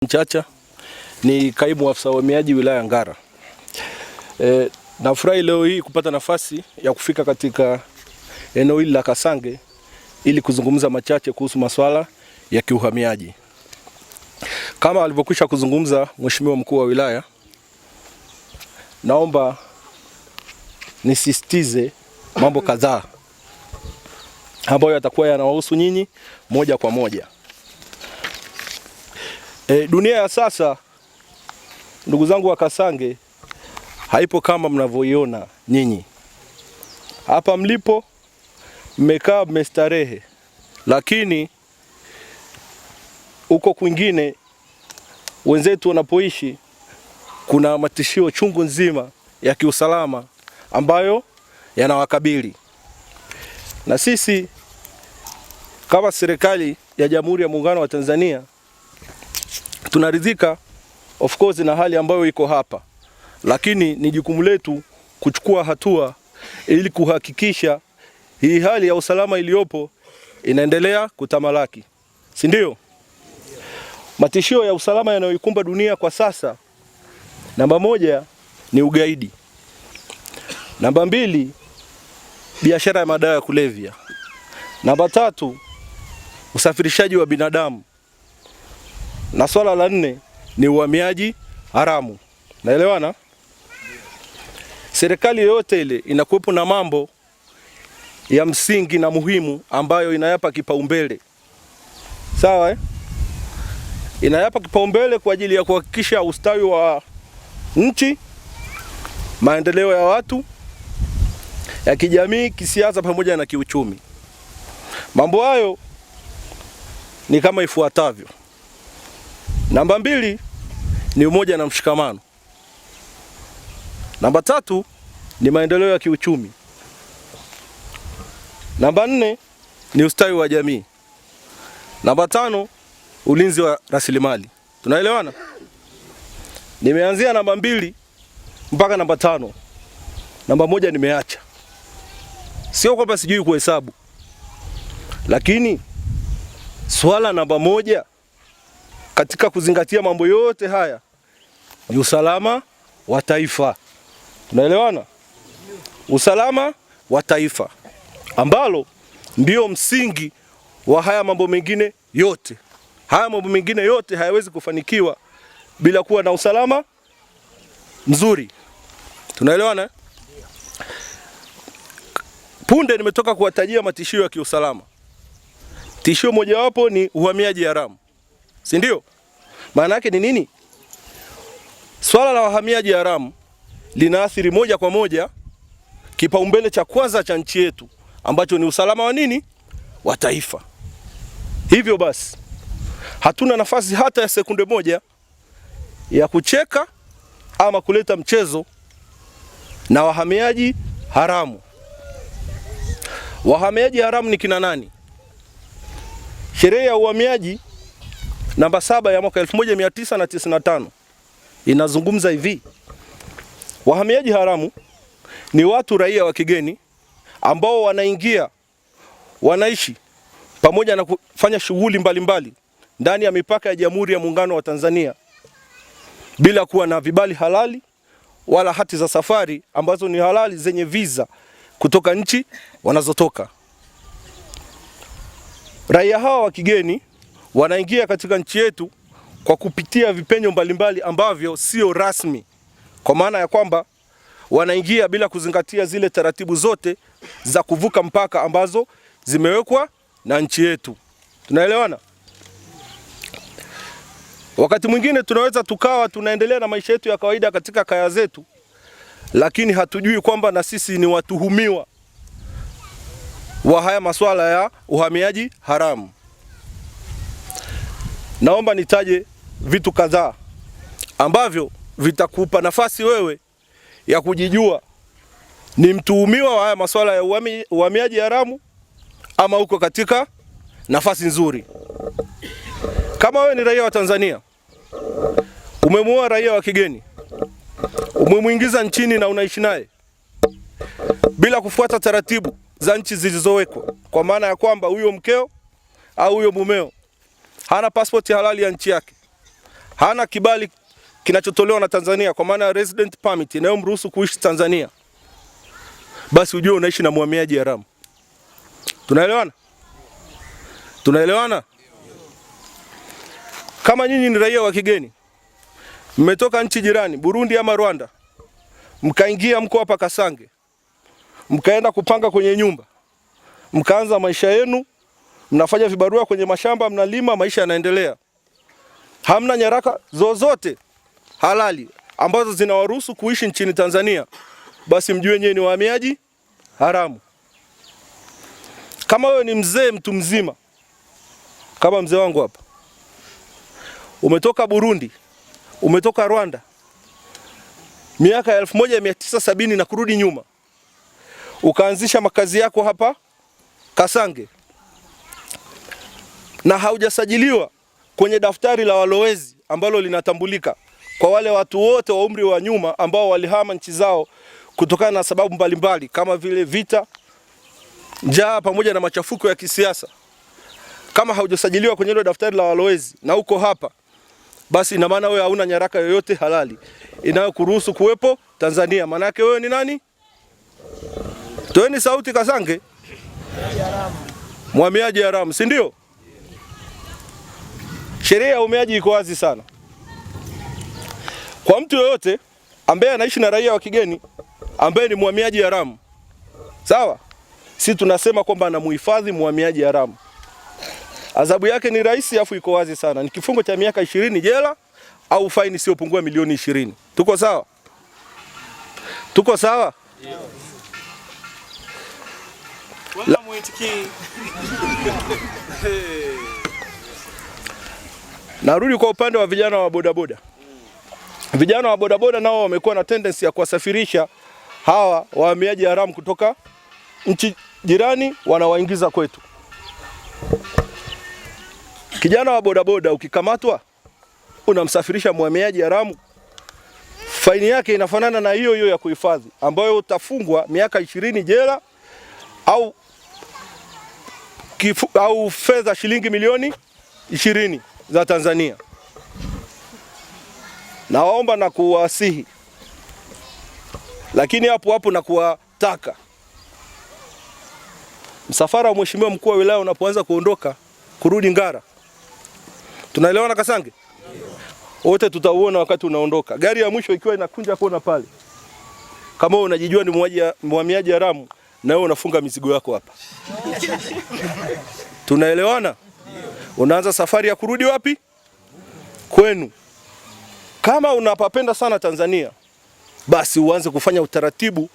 Chacha ni kaimu afisa uhamiaji wilaya Ngara. Nafurahi leo hii kupata nafasi ya kufika katika eneo hili la Kasange ili kuzungumza machache kuhusu masuala ya kiuhamiaji. Kama alivyokwisha kuzungumza Mheshimiwa Mkuu wa Wilaya, naomba nisisitize mambo kadhaa ambayo yatakuwa yanawahusu nyinyi moja kwa moja. Dunia ya sasa, ndugu zangu wa Kasange, haipo kama mnavyoiona nyinyi. Hapa mlipo mmekaa mmestarehe, lakini huko kwingine wenzetu wanapoishi kuna matishio chungu nzima ya kiusalama ambayo yanawakabili. Na sisi kama serikali ya Jamhuri ya Muungano wa Tanzania tunaridhika of course na hali ambayo iko hapa, lakini ni jukumu letu kuchukua hatua ili kuhakikisha hii hali ya usalama iliyopo inaendelea kutamalaki, si ndio? Matishio ya usalama yanayoikumba dunia kwa sasa, namba moja ni ugaidi, namba mbili biashara ya madawa ya kulevya, namba tatu usafirishaji wa binadamu, na swala la nne ni uhamiaji haramu. Naelewana? Serikali yoyote ile inakuwepo na mambo ya msingi na muhimu ambayo inayapa kipaumbele. Sawa? Inayapa kipaumbele kwa ajili ya kuhakikisha ustawi wa nchi, maendeleo ya watu, ya kijamii, kisiasa pamoja na kiuchumi. Mambo hayo ni kama ifuatavyo. Namba mbili ni umoja na mshikamano. Namba tatu ni maendeleo ya kiuchumi. Namba nne ni ustawi wa jamii. Namba tano ulinzi wa rasilimali. Tunaelewana? Nimeanzia namba mbili mpaka namba tano. Namba moja nimeacha. Sio kwamba sijui kuhesabu, lakini swala namba moja katika kuzingatia mambo yote haya ni usalama wa taifa. Tunaelewana? Usalama wa taifa ambalo ndio msingi wa haya mambo mengine yote. Haya mambo mengine yote hayawezi kufanikiwa bila kuwa na usalama mzuri. Tunaelewana? Punde nimetoka kuwatajia matishio ya kiusalama. Tishio mojawapo ni uhamiaji haramu, si ndio? Maana yake ni nini? Swala la wahamiaji haramu linaathiri moja kwa moja kipaumbele cha kwanza cha nchi yetu ambacho ni usalama wa nini? Wa taifa. Hivyo basi hatuna nafasi hata ya sekunde moja ya kucheka ama kuleta mchezo na wahamiaji haramu. Wahamiaji haramu ni kina nani? Sheria ya uhamiaji namba 7 ya mwaka 1995 inazungumza hivi: wahamiaji haramu ni watu raia wa kigeni ambao wanaingia, wanaishi pamoja na kufanya shughuli mbalimbali ndani ya mipaka ya Jamhuri ya Muungano wa Tanzania bila kuwa na vibali halali wala hati za safari ambazo ni halali zenye visa kutoka nchi wanazotoka. Raia hawa wa kigeni wanaingia katika nchi yetu kwa kupitia vipenyo mbalimbali ambavyo sio rasmi, kwa maana ya kwamba wanaingia bila kuzingatia zile taratibu zote za kuvuka mpaka ambazo zimewekwa na nchi yetu. Tunaelewana? Wakati mwingine tunaweza tukawa tunaendelea na maisha yetu ya kawaida katika kaya zetu, lakini hatujui kwamba na sisi ni watuhumiwa wa haya masuala ya uhamiaji haramu. Naomba nitaje vitu kadhaa ambavyo vitakupa nafasi wewe ya kujijua ni mtuhumiwa wa haya masuala ya uhamiaji haramu ama uko katika nafasi nzuri. Kama wewe ni raia wa Tanzania, umemuoa raia wa kigeni, umemuingiza nchini na unaishi naye bila kufuata taratibu za nchi zilizowekwa, kwa maana ya kwamba huyo mkeo au huyo mumeo hana passport halali ya nchi yake, hana kibali kinachotolewa na Tanzania kwa maana resident permit inayomruhusu kuishi Tanzania, basi ujue unaishi na mhamiaji haramu. Tunaelewana? Tunaelewana? Kama nyinyi ni raia wa kigeni, mmetoka nchi jirani, Burundi ama Rwanda, mkaingia mko hapa Kasange, mkaenda kupanga kwenye nyumba, mkaanza maisha yenu, mnafanya vibarua kwenye mashamba, mnalima, maisha yanaendelea. Hamna nyaraka zozote halali ambazo zinawaruhusu kuishi nchini Tanzania, basi mjue nyewe ni wahamiaji haramu. Kama wewe ni mzee, mtu mzima, kama mzee wangu hapa, umetoka Burundi, umetoka Rwanda, miaka ya 1970 na kurudi nyuma, ukaanzisha makazi yako hapa Kasange na haujasajiliwa kwenye daftari la walowezi ambalo linatambulika kwa wale watu wote wa umri wa nyuma ambao walihama nchi zao kutokana na sababu mbalimbali kama vile vita, njaa pamoja na machafuko ya kisiasa. Kama haujasajiliwa kwenye ile daftari la walowezi na uko hapa, basi ina maana wewe hauna nyaraka yoyote halali inayokuruhusu kuwepo Tanzania. Maana yake wewe ni nani? Toeni sauti Kasange. Mhamiaji haramu, si ndio? Sheria ya uhamiaji iko wazi sana. Kwa mtu yoyote ambaye anaishi na raia wa kigeni ambaye ni mhamiaji haramu, sawa? Si tunasema kwamba anamuhifadhi mhamiaji haramu. Adhabu yake ni rahisi, afu iko wazi sana. Ni kifungo cha miaka 20 jela au faini isiyopungua milioni 20. Tuko sawa? Tuko sawa? Wala muitiki. Narudi kwa upande wa vijana wa bodaboda. Vijana wa bodaboda nao wamekuwa na tendency ya kuwasafirisha hawa wahamiaji haramu kutoka nchi jirani, wanawaingiza kwetu. Kijana wa bodaboda ukikamatwa unamsafirisha mhamiaji haramu, faini yake inafanana na hiyo ya kuhifadhi, ambayo utafungwa miaka 20 jela au fedha shilingi milioni 20 za Tanzania. Nawaomba na kuwasihi, lakini hapo na kuwataka, msafara wa mheshimiwa mkuu wa wilaya unapoanza kuondoka kurudi Ngara, tunaelewana Kasange? Wote tutauona wakati unaondoka. Gari ya mwisho ikiwa inakunja kona pale, kama wewe unajijua ni mhamiaji haramu, na wewe unafunga mizigo yako hapa. Tunaelewana? Unaanza safari ya kurudi wapi? Kwenu. Kama unapapenda sana Tanzania, basi uanze kufanya utaratibu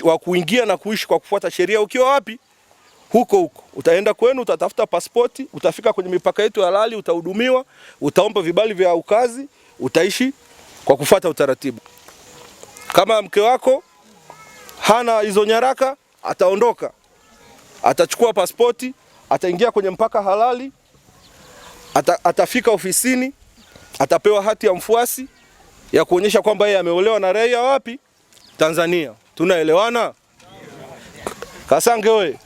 wa kuingia na kuishi kwa kufuata sheria ukiwa wapi? Huko. Utaenda kwenu, utatafuta pasipoti, utafika kwenye mipaka yetu halali, utahudumiwa, utaomba vibali vya ukazi, utaishi kwa kufuata utaratibu. Kama mke wako hana hizo nyaraka, ataondoka, atachukua pasipoti, ataingia kwenye mpaka halali, atafika ofisini, atapewa hati ya mfuasi ya kuonyesha kwamba yeye ameolewa na raia wapi? Tanzania. Tunaelewana? Kasange wewe.